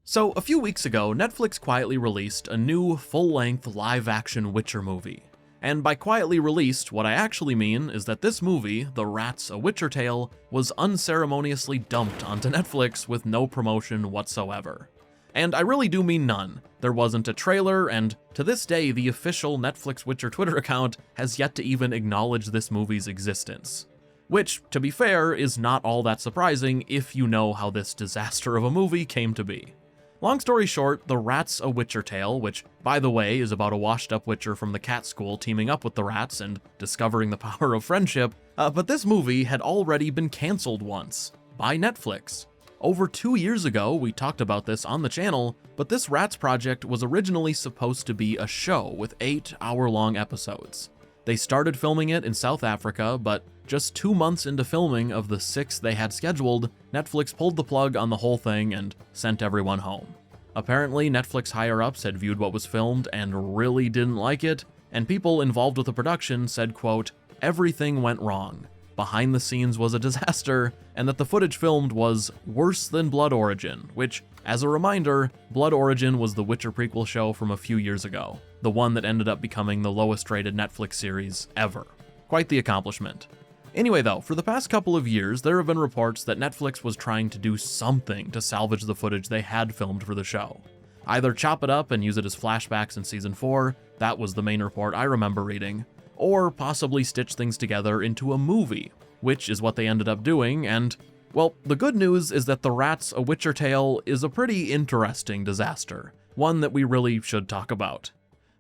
So, a few weeks ago, Netflix quietly released a new, full-length, live-action Witcher movie. And by quietly released, what I actually mean is that this movie, The Rats: A Witcher Tale, was unceremoniously dumped onto Netflix with no promotion whatsoever. And I really do mean none. There wasn't a trailer, and to this day, the official Netflix Witcher Twitter account has yet to even acknowledge this movie's existence. Which, to be fair, is not all that surprising if you know how this disaster of a movie came to be. Long story short, The Rats: A Witcher Tale, which, by the way, is about a washed-up witcher from the cat school teaming up with the rats and discovering the power of friendship, but this movie had already been cancelled once, by Netflix. Over 2 years ago, we talked about this on the channel, but this Rats project was originally supposed to be a show with 8-hour-long episodes. They started filming it in South Africa, but just 2 months into filming of the 6 they had scheduled, Netflix pulled the plug on the whole thing and sent everyone home. Apparently, Netflix higher-ups had viewed what was filmed and really didn't like it, and people involved with the production said, quote, "Everything went wrong. Behind the scenes was a disaster, and that the footage filmed was worse than Blood Origin," which, as a reminder, Blood Origin was the Witcher prequel show from a few years ago, the one that ended up becoming the lowest-rated Netflix series ever. Quite the accomplishment. Anyway though, for the past couple of years, there have been reports that Netflix was trying to do something to salvage the footage they had filmed for the show. Either chop it up and use it as flashbacks in Season 4, that was the main report I remember reading, or possibly stitch things together into a movie, which is what they ended up doing, and, well, the good news is that The Rats: A Witcher Tale is a pretty interesting disaster, one that we really should talk about.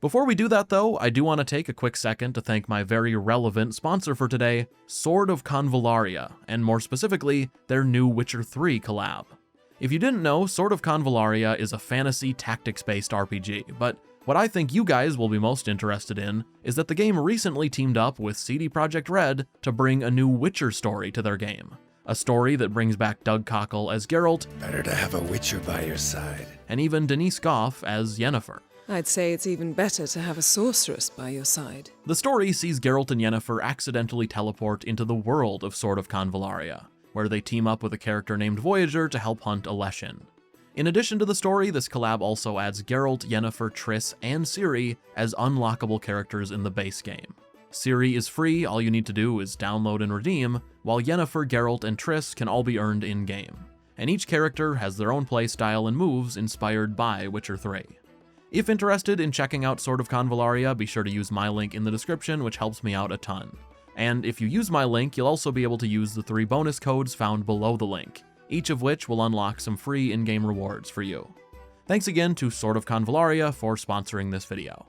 Before we do that though, I do want to take a quick second to thank my very relevant sponsor for today, Sword of Convallaria, and more specifically, their new Witcher 3 collab. If you didn't know, Sword of Convallaria is a fantasy tactics-based RPG, but what I think you guys will be most interested in is that the game recently teamed up with CD Projekt Red to bring a new Witcher story to their game. A story that brings back Doug Cockle as Geralt, Better to have a Witcher by your side. and even Denise Gough as Yennefer. I'd say it's even better to have a sorceress by your side. The story sees Geralt and Yennefer accidentally teleport into the world of Sword of Convallaria, where they team up with a character named Voyager to help hunt a Leshen. In addition to the story, this collab also adds Geralt, Yennefer, Triss, and Ciri as unlockable characters in the base game. Ciri is free, all you need to do is download and redeem, while Yennefer, Geralt, and Triss can all be earned in-game. And each character has their own playstyle and moves inspired by Witcher 3. If interested in checking out Sword of Convallaria, be sure to use my link in the description, which helps me out a ton. And if you use my link, you'll also be able to use the 3 bonus codes found below the link, each of which will unlock some free in-game rewards for you. Thanks again to Sword of Convallaria for sponsoring this video.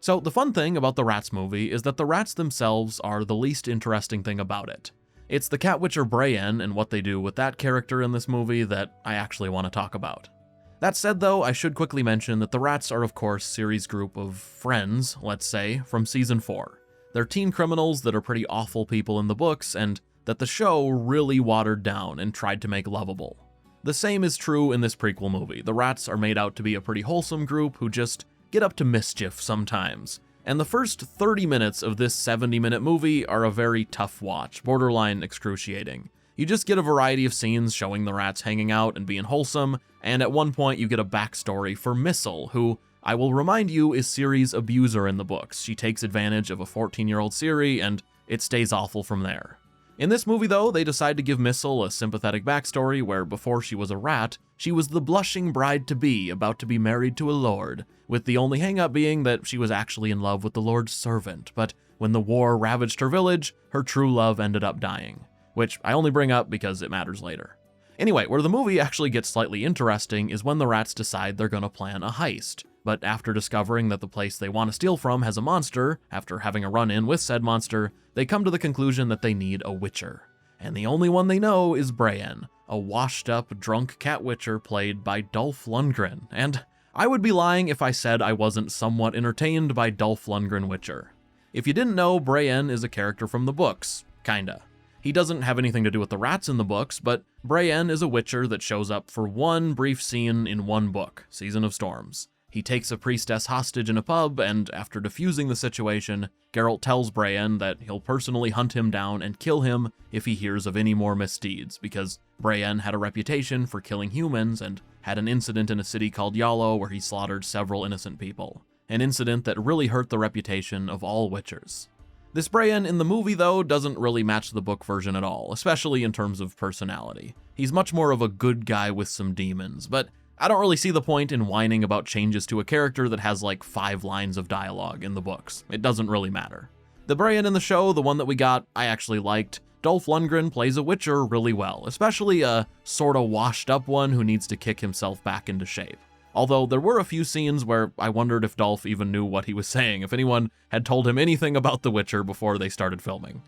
So the fun thing about the Rats movie is that the rats themselves are the least interesting thing about it. It's the cat witcher Brienne and what they do with that character in this movie that I actually want to talk about. That said though, I should quickly mention that the rats are of course Ciri's group of friends, let's say, from Season 4. They're teen criminals that are pretty awful people in the books, and that the show really watered down and tried to make lovable. The same is true in this prequel movie. The rats are made out to be a pretty wholesome group who just get up to mischief sometimes. And the first 30 minutes of this 70-minute movie are a very tough watch, borderline excruciating. You just get a variety of scenes showing the rats hanging out and being wholesome, and at one point you get a backstory for Missel, who, I will remind you, is Ciri's abuser in the books. She takes advantage of a 14-year-old Ciri, and it stays awful from there. In this movie though, they decide to give Missel a sympathetic backstory where before she was a rat, she was the blushing bride-to-be about to be married to a lord, with the only hang-up being that she was actually in love with the lord's servant, but when the war ravaged her village, her true love ended up dying. Which I only bring up because it matters later. Anyway, where the movie actually gets slightly interesting is when the rats decide they're gonna plan a heist, but after discovering that the place they want to steal from has a monster, after having a run-in with said monster, they come to the conclusion that they need a witcher. And the only one they know is Brienne, a washed-up, drunk cat witcher played by Dolph Lundgren, and I would be lying if I said I wasn't somewhat entertained by Dolph Lundgren Witcher. If you didn't know, Brienne is a character from the books, kinda. He doesn't have anything to do with the rats in the books, but Brienne is a witcher that shows up for one brief scene in one book, Season of Storms. He takes a priestess hostage in a pub, and after defusing the situation, Geralt tells Brienne that he'll personally hunt him down and kill him if he hears of any more misdeeds, because Brienne had a reputation for killing humans and had an incident in a city called Yallo where he slaughtered several innocent people. An incident that really hurt the reputation of all Witchers. This Brienne in the movie, though, doesn't really match the book version at all, especially in terms of personality. He's much more of a good guy with some demons, but I don't really see the point in whining about changes to a character that has like 5 lines of dialogue in the books. It doesn't really matter. The Brienne in the show, the one that we got, I actually liked. Dolph Lundgren plays a Witcher really well, especially a sorta washed up one who needs to kick himself back into shape. Although there were a few scenes where I wondered if Dolph even knew what he was saying, if anyone had told him anything about The Witcher before they started filming.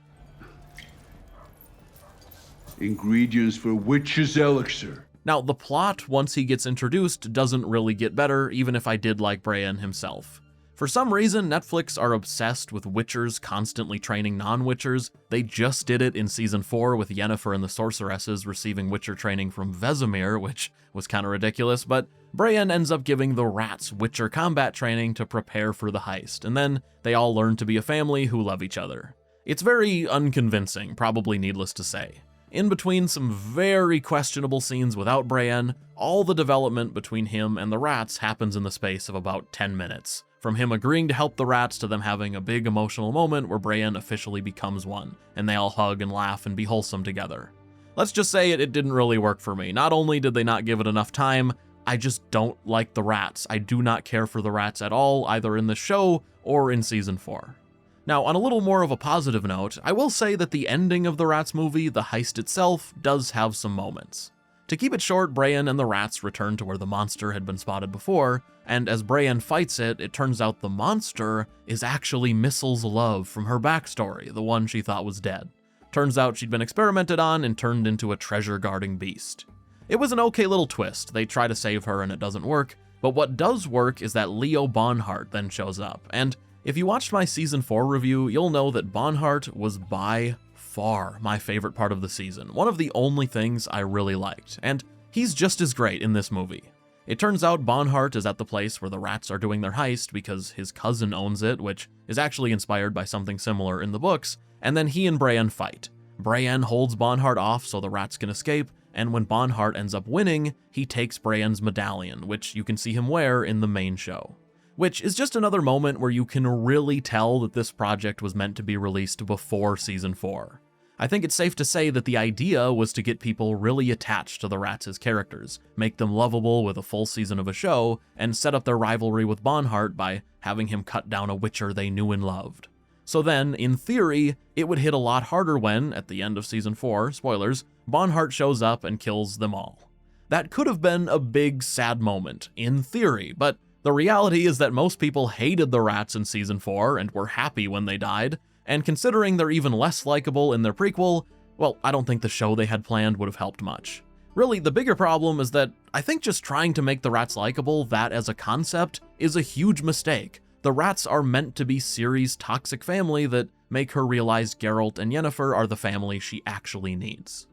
Ingredients for Witch's Elixir. Now, the plot, once he gets introduced, doesn't really get better, even if I did like Brienne himself. For some reason, Netflix are obsessed with Witchers constantly training non-Witchers. They just did it in Season 4 with Yennefer and the Sorceresses receiving Witcher training from Vesemir, which was kinda ridiculous, but Brienne ends up giving the rats Witcher combat training to prepare for the heist, and then they all learn to be a family who love each other. It's very unconvincing, probably needless to say. In between some very questionable scenes without Brienne, all the development between him and the rats happens in the space of about 10 minutes. From him agreeing to help the rats to them having a big emotional moment where Brienne officially becomes one, and they all hug and laugh and be wholesome together. Let's just say it didn't really work for me. Not only did they not give it enough time, I just don't like the rats. I do not care for the rats at all, either in the show or in Season 4. Now, on a little more of a positive note, I will say that the ending of the Rats movie, the heist itself, does have some moments. To keep it short, Brienne and the rats return to where the monster had been spotted before, and as Brienne fights it, it turns out the monster is actually Missel's love from her backstory, the one she thought was dead. Turns out she'd been experimented on and turned into a treasure-guarding beast. It was an okay little twist. They try to save her and it doesn't work, but what does work is that Leo Bonhart then shows up, and if you watched my Season 4 review, you'll know that Bonhart was by far my favorite part of the season, one of the only things I really liked, and he's just as great in this movie. It turns out Bonhart is at the place where the rats are doing their heist because his cousin owns it, which is actually inspired by something similar in the books, and then he and Brienne fight. Brienne holds Bonhart off so the rats can escape, and when Bonhart ends up winning, he takes Brienne's medallion, which you can see him wear in the main show. Which is just another moment where you can really tell that this project was meant to be released before Season 4. I think it's safe to say that the idea was to get people really attached to the rats as characters, make them lovable with a full season of a show, and set up their rivalry with Bonhart by having him cut down a Witcher they knew and loved. So then, in theory, it would hit a lot harder when, at the end of Season 4, spoilers, Bonhart shows up and kills them all. That could have been a big, sad moment, in theory, but the reality is that most people hated the rats in Season 4 and were happy when they died, and considering they're even less likable in their prequel, well, I don't think the show they had planned would have helped much. Really, the bigger problem is that I think just trying to make the rats likable, that as a concept, is a huge mistake. The rats are meant to be Ciri's toxic family that make her realize Geralt and Yennefer are the family she actually needs.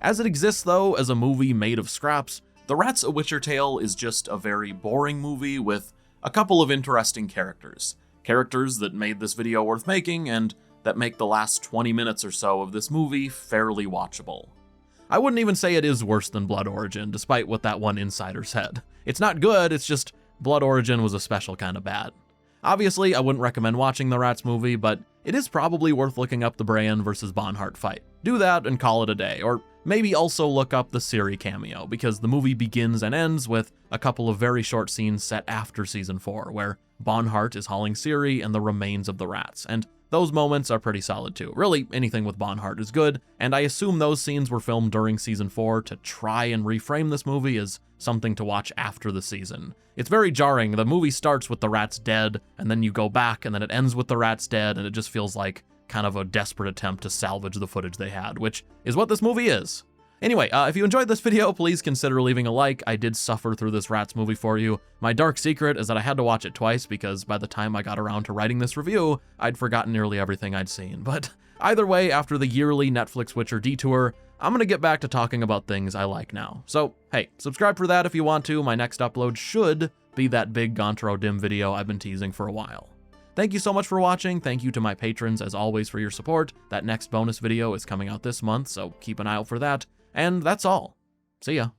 As it exists though, as a movie made of scraps, The Rats: A Witcher Tale is just a very boring movie with a couple of interesting characters. Characters that made this video worth making and that make the last 20 minutes or so of this movie fairly watchable. I wouldn't even say it is worse than Blood Origin, despite what that one insider said. It's not good, it's just Blood Origin was a special kind of bad. Obviously, I wouldn't recommend watching the Rats movie, but it is probably worth looking up the Brienne versus Bonhart fight. Do that and call it a day, or maybe also look up the Ciri cameo, because the movie begins and ends with a couple of very short scenes set after Season 4, where Bonhart is hauling Ciri and the remains of the rats, and those moments are pretty solid too. Really, anything with Bonhart is good, and I assume those scenes were filmed during Season 4 to try and reframe this movie as something to watch after the season. It's very jarring. The movie starts with the rats dead, and then you go back, and then it ends with the rats dead, and it just feels like kind of a desperate attempt to salvage the footage they had, which is what this movie is. Anyway, if you enjoyed this video, please consider leaving a like. I did suffer through this Rats movie for you. My dark secret is that I had to watch it twice because by the time I got around to writing this review, I'd forgotten nearly everything I'd seen. But either way, after the yearly Netflix Witcher detour, I'm gonna get back to talking about things I like now. So, hey, subscribe for that if you want to. My next upload should be that big Gontro Dim video I've been teasing for a while. Thank you so much for watching. Thank you to my patrons, as always, for your support. That next bonus video is coming out this month, so keep an eye out for that. And that's all. See ya.